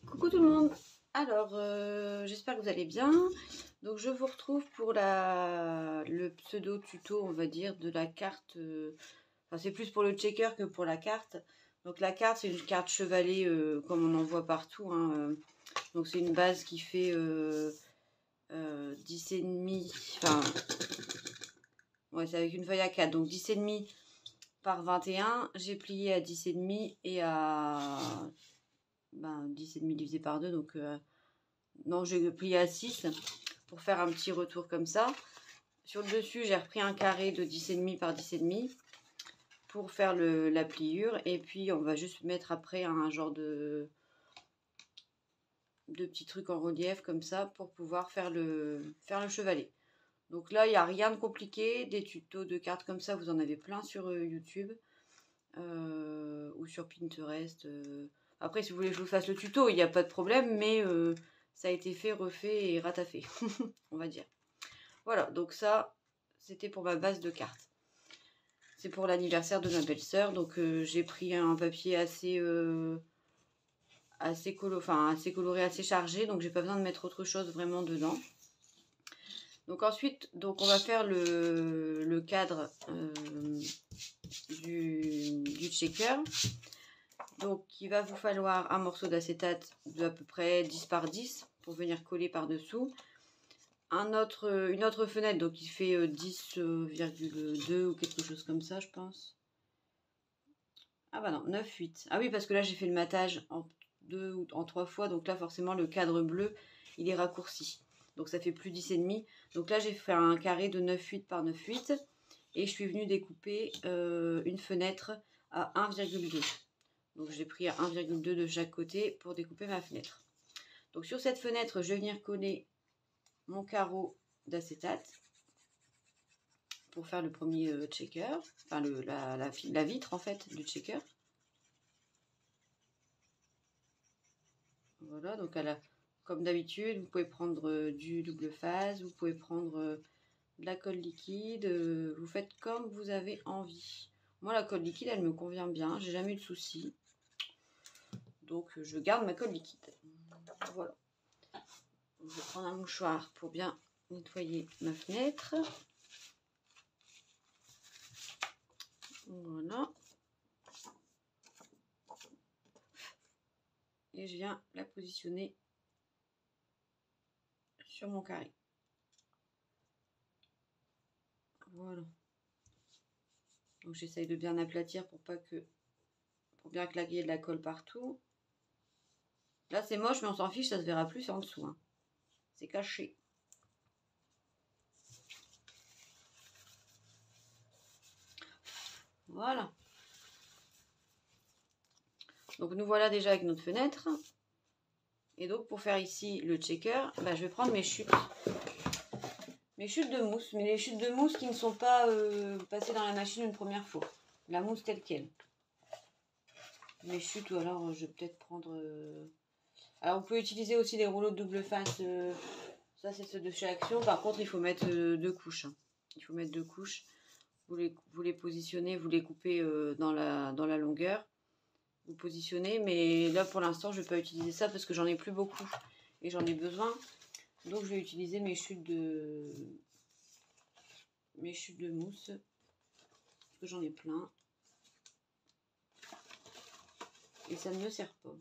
Coucou tout le monde. Alors, j'espère que vous allez bien. Donc, je vous retrouve pour le pseudo tuto, on va dire, de la carte. Enfin, c'est plus pour le checker que pour la carte. Donc, la carte, c'est une carte chevalet comme on en voit partout, hein. Donc, c'est une base qui fait 10,5. Enfin, ouais, c'est avec une feuille à 4. Donc, 10,5 par 21. J'ai plié à 10,5 et à 10,5 divisé par 2. Donc, non, j'ai plié à 6 pour faire un petit retour comme ça. Sur le dessus, j'ai repris un carré de 10,5 par 10,5 pour faire la pliure. Et puis, on va juste mettre après un genre de petits trucs en relief comme ça pour pouvoir faire le chevalet. Donc là, il n'y a rien de compliqué. Des tutos de cartes comme ça, vous en avez plein sur YouTube ou sur Pinterest. Après, si vous voulez que je vous fasse le tuto, il n'y a pas de problème, mais ça a été fait, refait et rataffé, on va dire. Voilà, donc ça, c'était pour ma base de cartes. C'est pour l'anniversaire de ma belle-sœur, donc j'ai pris un papier assez coloré, assez chargé, donc j'ai pas besoin de mettre autre chose vraiment dedans. Donc ensuite, on va faire le cadre du checker. Donc il va vous falloir un morceau d'acétate d'à peu près 10 par 10 pour venir coller par dessous. Une autre fenêtre, donc il fait 10,2 ou quelque chose comme ça, je pense. Ah bah non, 9, 8. Ah oui, parce que là j'ai fait le matage en 2 ou en 3 fois, donc là forcément le cadre bleu il est raccourci. Donc ça fait plus 10,5. Donc là j'ai fait un carré de 9,8 par 9,8 et je suis venue découper une fenêtre à 1,2. Donc j'ai pris à 1,2 de chaque côté pour découper ma fenêtre. Donc sur cette fenêtre, je vais venir coller mon carreau d'acétate pour faire le premier checker, enfin la vitre en fait du checker. Voilà, donc comme d'habitude, vous pouvez prendre du double phase, vous pouvez prendre de la colle liquide, vous faites comme vous avez envie. Moi la colle liquide elle me convient bien, j'ai jamais eu de soucis. Donc je garde ma colle liquide. Voilà. Je vais prendre un mouchoir pour bien nettoyer ma fenêtre. Voilà. Et je viens la positionner sur mon carré. Voilà. Donc j'essaye de bien aplatir pour bien claquer de la colle partout. Là c'est moche mais on s'en fiche, ça se verra plus en dessous, hein. C'est caché. Voilà. Donc nous voilà déjà avec notre fenêtre. Et donc pour faire ici le checker, je vais prendre mes chutes. Mes chutes de mousse, mais les chutes de mousse qui ne sont pas passées dans la machine une première fois. La mousse telle quelle. Mes chutes, ou alors je vais peut-être prendre... Alors vous pouvez utiliser aussi des rouleaux de double face. Ça c'est ceux de chez Action. Par contre il faut mettre 2 couches. Il faut mettre 2 couches. Vous les positionnez, vous les coupez dans la longueur. Vous positionnez, mais là pour l'instant je ne vais pas utiliser ça parce que j'en ai plus beaucoup et j'en ai besoin. Donc je vais utiliser mes chutes de mousse parce que j'en ai plein et ça ne me sert pas.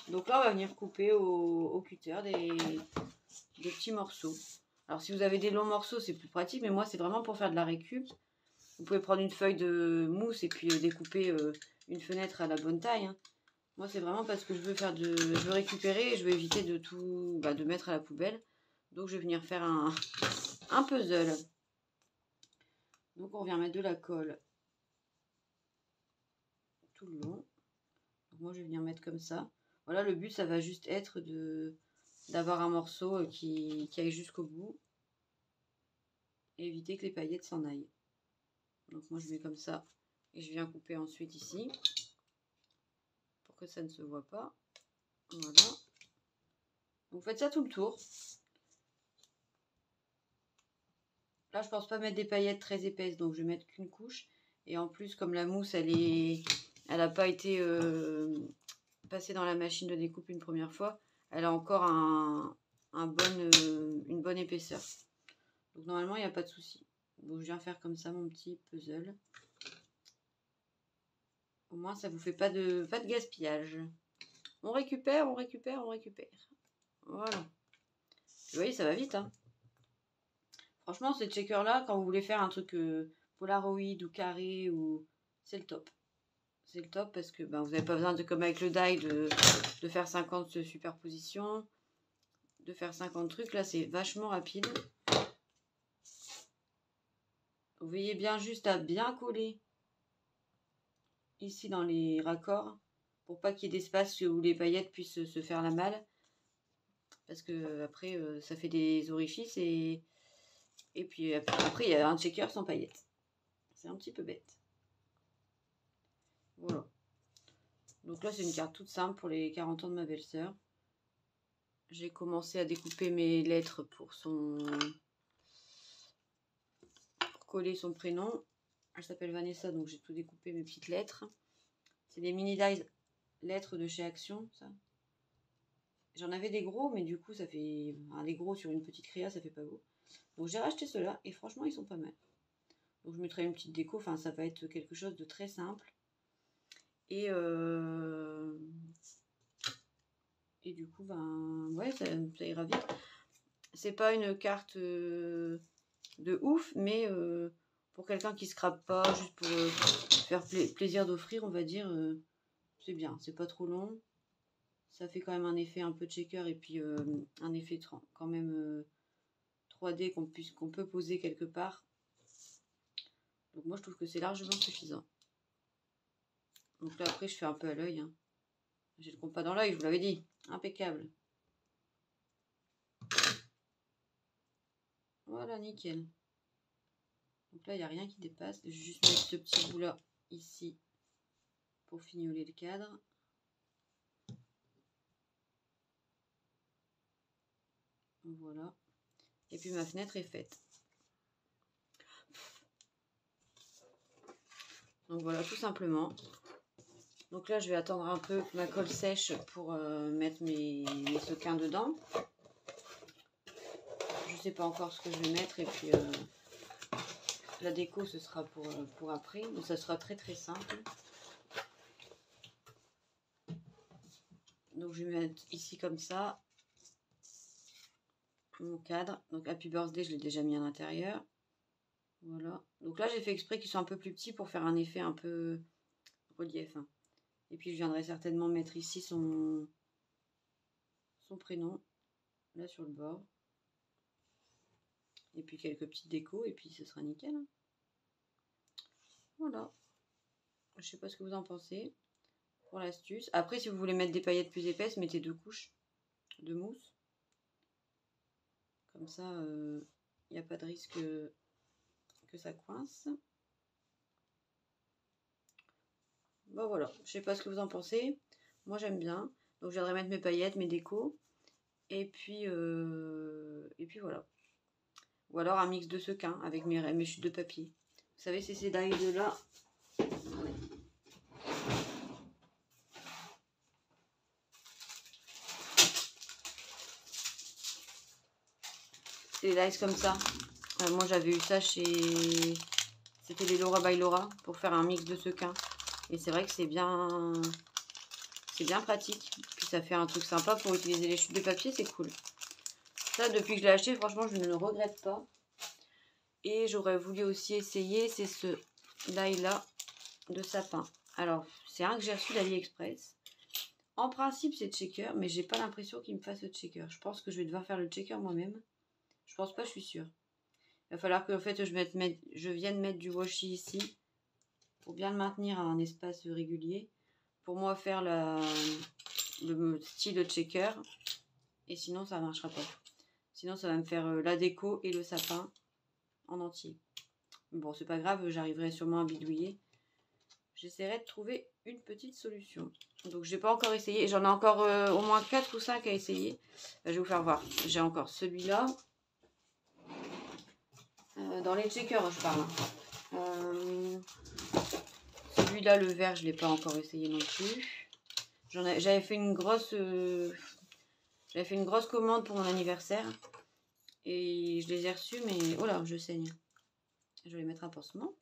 Donc là on va venir couper au cutter des petits morceaux. Alors si vous avez des longs morceaux c'est plus pratique, mais moi c'est vraiment pour faire de la récup. Vous pouvez prendre une feuille de mousse et puis découper une fenêtre à la bonne taille, hein. Moi c'est vraiment parce que je veux récupérer et je veux éviter de mettre à la poubelle. Donc je vais venir faire un puzzle. Donc on vient mettre de la colle tout le long. Donc moi je vais venir mettre comme ça. Voilà, le but ça va juste être d'avoir un morceau qui aille jusqu'au bout. Et éviter que les paillettes s'en aillent. Donc moi je mets comme ça. Et je viens couper ensuite ici. Pour que ça ne se voit pas. Voilà. Vous faites ça tout le tour. Là, je pense pas mettre des paillettes très épaisses, donc je vais mettre qu'une couche. Et en plus, comme la mousse, elle a pas été passée dans la machine de découpe une première fois, elle a encore une bonne épaisseur. Donc normalement, il n'y a pas de souci. Donc je viens faire comme ça mon petit puzzle. Au moins, ça vous fait pas de gaspillage. On récupère, on récupère, on récupère. Voilà. Vous voyez, ça va vite. Hein. Franchement, ces checkers-là, quand vous voulez faire un truc Polaroid ou carré, c'est le top. C'est le top parce que ben, vous n'avez pas besoin, comme avec le die, de faire 50 superpositions, de faire 50 trucs. Là, c'est vachement rapide. Vous voyez bien juste à bien coller ici dans les raccords pour pas qu'il y ait d'espace où les paillettes puissent se faire la malle. Parce que après, ça fait des orifices et puis après, il y a un checker sans paillettes. C'est un petit peu bête. Voilà. Donc là, c'est une carte toute simple pour les 40 ans de ma belle-sœur. J'ai commencé à découper mes lettres pour coller son prénom. Elle s'appelle Vanessa, donc j'ai tout découpé, mes petites lettres. C'est des mini dies lettres de chez Action, ça. J'en avais des gros, mais du coup, ça fait... des gros sur une petite créa, ça fait pas beau. Donc j'ai racheté ceux-là, et franchement, ils sont pas mal. Donc je mettrai une petite déco, enfin, ça va être quelque chose de très simple. Et du coup, ben, ouais, ça ira vite. C'est pas une carte de ouf, mais pour quelqu'un qui scrape pas, juste pour faire plaisir d'offrir, on va dire, c'est bien. C'est pas trop long. Ça fait quand même un effet un peu checker et puis un effet quand même 3D qu'on peut poser quelque part. Donc moi, je trouve que c'est largement suffisant. Donc là, après, je fais un peu à l'œil. Hein. J'ai le compas dans l'œil, je vous l'avais dit. Impeccable. Voilà, nickel. Donc là, il n'y a rien qui dépasse. Je vais juste mettre ce petit bout-là ici pour fignoler le cadre. Voilà. Et puis ma fenêtre est faite. Donc voilà, tout simplement. Donc là, je vais attendre un peu que ma colle sèche pour mettre mes sequins dedans. Je sais pas encore ce que je vais mettre et puis la déco ce sera pour après. Donc ça sera très très simple. Donc je vais mettre ici comme ça mon cadre. Donc Happy Birthday, je l'ai déjà mis à l'intérieur. Voilà. Donc là, j'ai fait exprès qu'ils soient un peu plus petits pour faire un effet un peu relief. Hein. Et puis je viendrai certainement mettre ici son prénom, là sur le bord. Et puis quelques petites décos, et puis ce sera nickel. Hein. Voilà. Je sais pas ce que vous en pensez pour l'astuce. Après, si vous voulez mettre des paillettes plus épaisses, mettez 2 couches de mousse. Comme ça, il n'y a pas de risque que ça coince. Bon voilà, je sais pas ce que vous en pensez. Moi j'aime bien. Donc je viendrai mettre mes paillettes, mes décos. Et puis voilà. Ou alors un mix de sequins avec mes chutes de papier. Vous savez, c'est ces dies là. C'est des dies comme ça. Moi j'avais eu ça chez... C'était les Laura by Laura pour faire un mix de sequins. Et c'est vrai que c'est bien pratique. Puis ça fait un truc sympa pour utiliser les chutes de papier, c'est cool. Ça, depuis que je l'ai acheté, franchement, je ne le regrette pas. Et j'aurais voulu aussi essayer, c'est ce die-là de sapin. Alors, c'est un que j'ai reçu d'AliExpress. En principe, c'est checker, mais j'ai pas l'impression qu'il me fasse le checker. Je pense que je vais devoir faire le checker moi-même. Je pense pas, je suis sûre. Il va falloir que en fait, je vienne mettre du washi ici pour bien le maintenir à un espace régulier. Pour moi, faire le style de checker. Et sinon, ça ne marchera pas. Sinon, ça va me faire la déco et le sapin en entier. Bon, c'est pas grave, j'arriverai sûrement à bidouiller. J'essaierai de trouver une petite solution. Donc, j'ai pas encore essayé. J'en ai encore au moins 4 ou 5 à essayer. Je vais vous faire voir. J'ai encore celui-là. Dans les checkers, je parle. Celui-là, le vert, je ne l'ai pas encore essayé non plus. J'avais fait une grosse commande pour mon anniversaire. Et je les ai reçus, mais... Oh là, je saigne. Je vais mettre un pansement.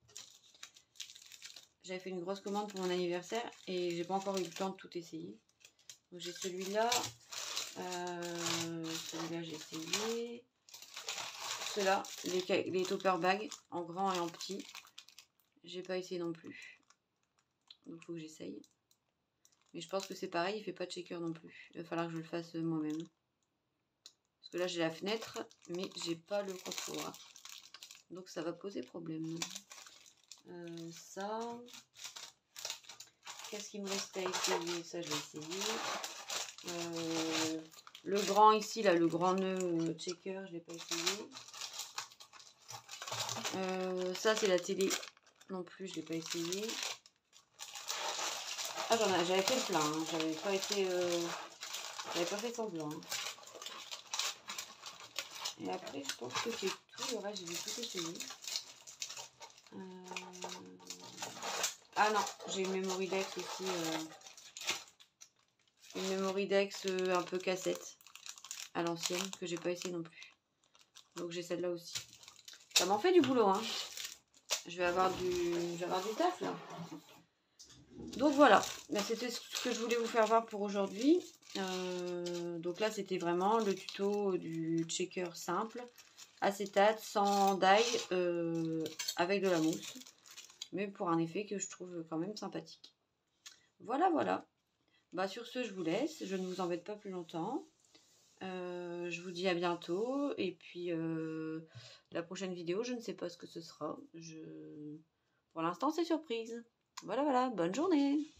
J'avais fait une grosse commande pour mon anniversaire et j'ai pas encore eu le temps de tout essayer. Donc j'ai celui-là. Celui-là, j'ai essayé. Ceux-là, les topper bags en grand et en petit. J'ai pas essayé non plus. Donc il faut que j'essaye. Mais je pense que c'est pareil, il fait pas de shaker non plus. Il va falloir que je le fasse moi-même. Parce que là j'ai la fenêtre, mais j'ai pas le contour. Donc ça va poser problème. Ça. Qu'est-ce qu'il me reste à essayer? Ça, je vais essayer. Le grand ici, là, le grand nœud checker, je l'ai pas essayé. Ça, c'est la télé. Non plus, je l'ai pas essayé. Ah, j'avais fait le plein. Hein. J'avais pas fait semblant. Hein. Et après, je pense que c'est tout. Le reste, j'ai tout essayé. Ah non, j'ai une Memory Dex aussi. Une Memory Dex un peu cassette à l'ancienne que j'ai pas essayé non plus. Donc j'ai celle-là aussi. Ça m'en fait du boulot, hein. Je vais avoir du taf là. Donc voilà, c'était ce que je voulais vous faire voir pour aujourd'hui. Donc là, c'était vraiment le tuto du checker simple, acétate, sans dye, avec de la mousse. Mais pour un effet que je trouve quand même sympathique. Voilà, voilà. Bah, sur ce, je vous laisse. Je ne vous embête pas plus longtemps. Je vous dis à bientôt. Et puis, la prochaine vidéo, je ne sais pas ce que ce sera. Pour l'instant, c'est surprise. Voilà, voilà. Bonne journée.